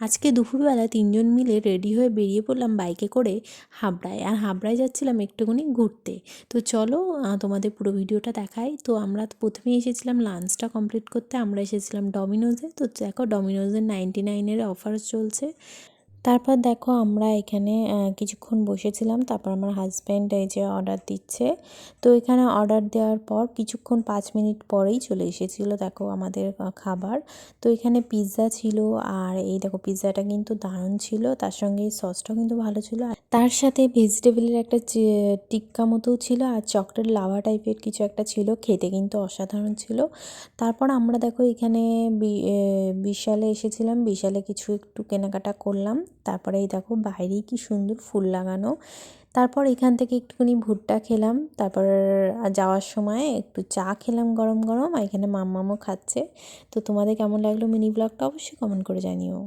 আজকে দুপুরবেলা ৩জন মিলে রেডি হয়ে বেরিয়ে পড়লাম বাইকে করে হাবড়ায়। আর হাবড়ায় যাচ্ছিলাম একটুখানি ঘুরতে। তো চলো তোমাদের পুরো ভিডিওটা দেখাই। তো আমরা প্রথমেই এসেছিলাম লাঞ্চটা কমপ্লিট করতে। আমরা এসেছিলাম ডমিনোজে। তো দেখো ডমিনোজের 99-এর অফার চলছে। তারপর দেখো আমরা এখানে কিছুক্ষণ বসেছিলাম। তারপর আমার হাজব্যান্ড এই যে অর্ডার দিচ্ছে। তো এখানে অর্ডার দেওয়ার পর কিছুক্ষণ 5 মিনিট পরেই চলে এসেছিলো দেখো আমাদের খাবার। তো এখানে পিৎজা ছিল, আর এই দেখো পিৎজাটা কিন্তু দারুণ ছিল, তার সঙ্গে সসটাও কিন্তু ভালো ছিল। আর তার সাথে ভেজিটেবলের একটা টিক্কা মতো ছিল, আর চকলেট লাভা টাইপের কিছু একটা ছিল, খেতে কিন্তু অসাধারণ ছিল। তারপর আমরা দেখো এখানে বিশালে এসেছিলাম, বিশালে কিছু একটু কেনাকাটা করলাম। তারপরে এই দেখো বাইরেই কি সুন্দর ফুল লাগানো। তারপর এখান থেকে একটুখানি ভুট্টা খেলাম। তারপর যাওয়ার সময় একটু চা খেলাম গরম গরম, আর এখানে মাম্মামও খাচ্ছে। তো তোমাদের কেমন লাগলো মিনি ব্লগটা অবশ্যই কমেন্ট করে জানিও।